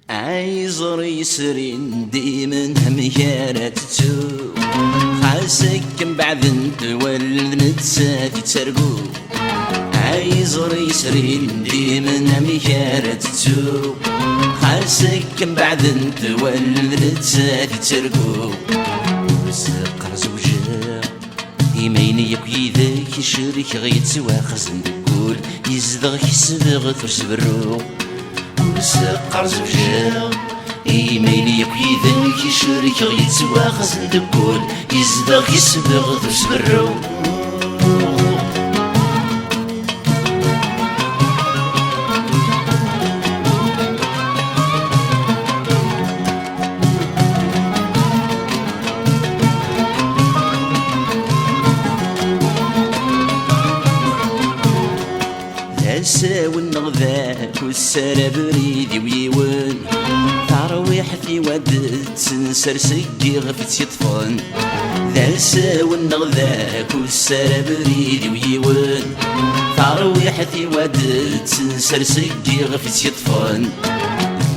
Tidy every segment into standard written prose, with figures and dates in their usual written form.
عايزر يسرين ديما ميارات تسوق خاسك من بعد نتولد نتسافي تسرقو عايزر يسرين ديما ميارات تسوق خاسك من بعد نتولد نتسافي تسرقو وسقر زوجها يميني يكيدك يشرك غيتسوا خزن تقول يزدغ يسبغ فرس برو وسقر زوجها يميني يكيدك يشرك غيتسوا خزن تقول يزدغ يسبغ فرس برو ساون نغذاك والسارة بريدي ويون ترويح في ود تنسر سقي غفت يطفن ذا ساون نغذاك والسارة بريدي ويون ترويح في ود تنسر سقي غفت يطفن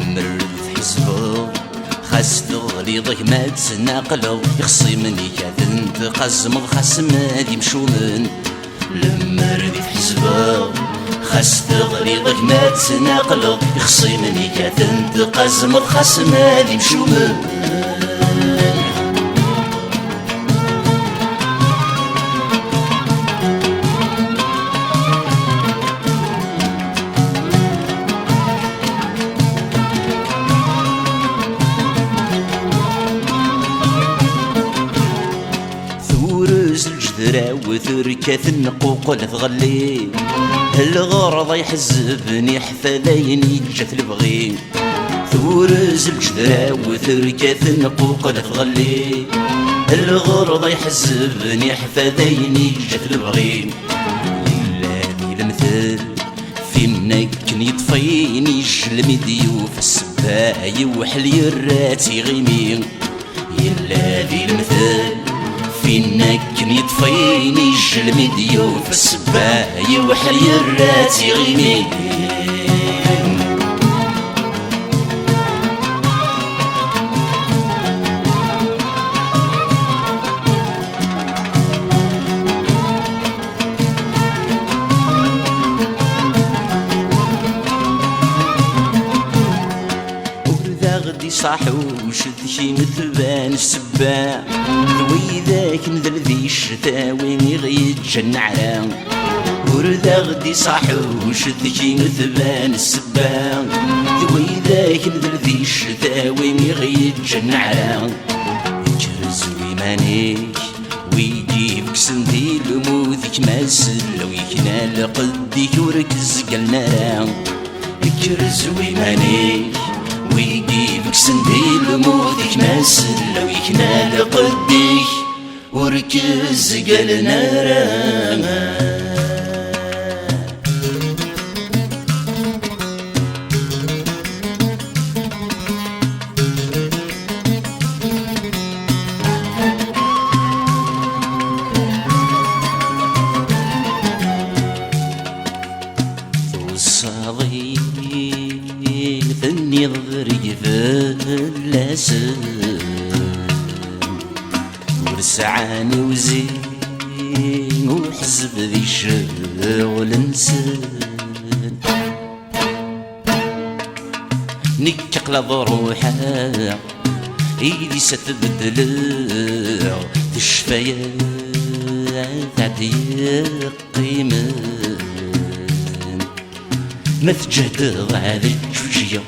مرد حزبو خاس تغليظك ما تناقلو يخصي مني كاذن تقزمض خاس مادي مشومن لما ردي حزبو خاس تغليظك ما تناقلو يخصي مني كاذن تقزمض خاس مادي مشومن الجدرة وثركة النقوق ولا تغلي الغرض يحزبني حفاذيني جات البغي ثورز الجدرة وثركة النقوق ولا تغلي الغرض يحزبني حفاذيني جات البغي لله المثل في منك يطفيني جلمي ضيوف السباي وحلي الراتي غيمي يلا ذي المثل فينك يطفيني جلمي ضيوف السباي وحلي الراتي غيمي غدي صاحو وشدكي مثبان السباع ذوي ذاك نذل ذي الشتاء وين يغيد جن عرام ورذا غدي صاحو وشدكي مثبان السباع ذوي ذاك نذل ذي الشتاء وين يغيد جن عرام يجرز ويمانيك ويجيبك سندي لموذك ما سلو يكنال قديك وركز قلنا رام يجرز ويمانيك ويجيبك سنديل موذك ما سلو يكنال قديك وركز قلنا راما توصلي ثني ضري فلاسن ورسعاني وزين وحزب ذي شغل نسن نكقل ضروحها ايدي ستبدل تشفيا تعدي قيمة ما تجهد هذه الجوجية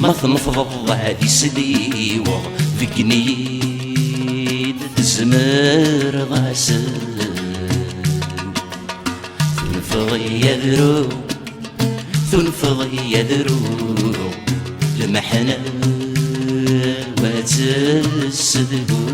ما تنفض هذه سليوة في قنيد تزمر غاسل ثنفض يذرو لمحنا وتسدبو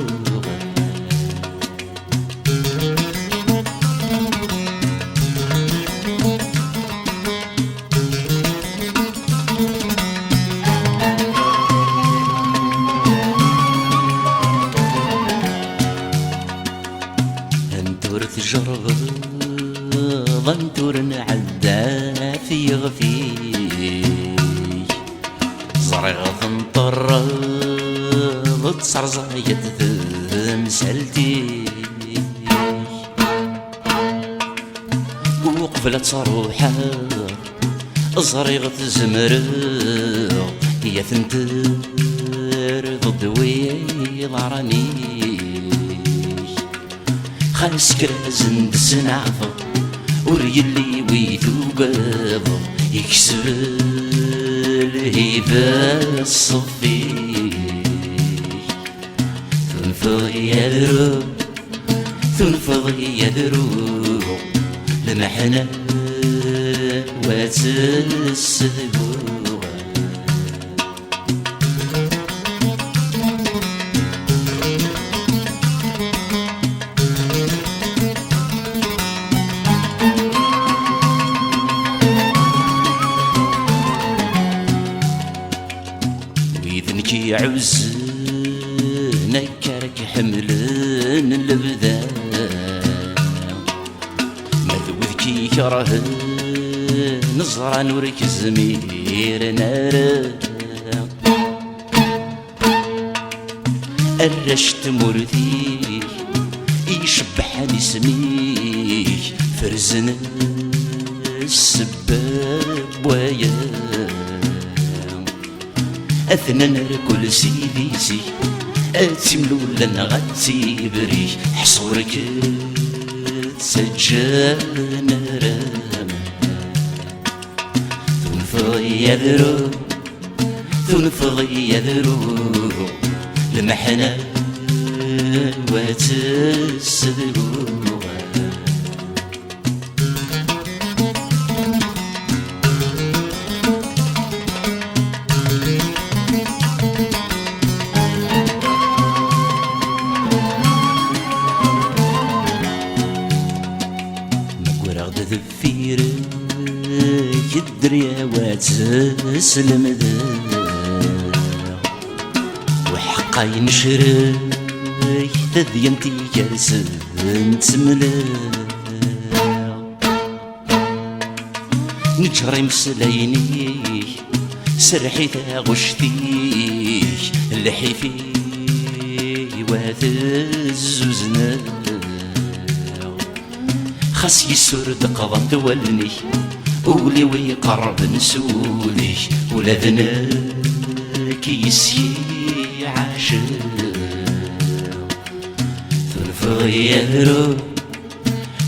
تجرب ظنتور نعدى في غفيك ضريغ تنطر تصر زايد تمسالتي وقبلة صروحة زريغ تزمر هي ثنتر ضد ويضرني خاس كرازن دسنعفو وريلي ويتوقظ يكسب الهيبة الصفي تنفض يدرو تنفض يدرو لمحنا وتسدبو ويذنكي عوز نكرك حملن البدا مذوذكي كره نزرع نورك زمير نار الرشت مرثي يشبحني سميك فرزن السباب ويا أثنى نركل سيديسي أتملولا غتي بري حصورك تسجل رام تنفض يذرو تنفض يذرو المحنة وتسدبو ذفيرك الدريا وتسلم ذا وحقا ينشرك تذينتي كرسن تملا نجري مسلايني سرحي غشتيك اللحيفي وتزوزنا خاس يسرد قضم تولني قولي ويقرب نسولي ولا ذناك يسيي عاشق تنفض يذرو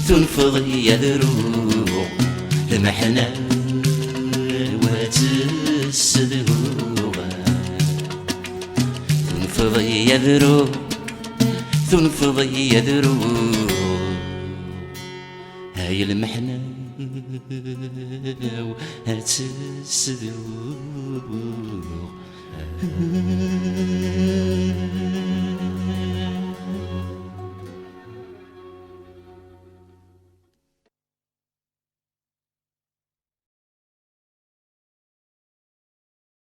تنفض يذرو لمحنا وتسدهو تنفض يذرو تنفض يذرو هاي المحنة وهتسدو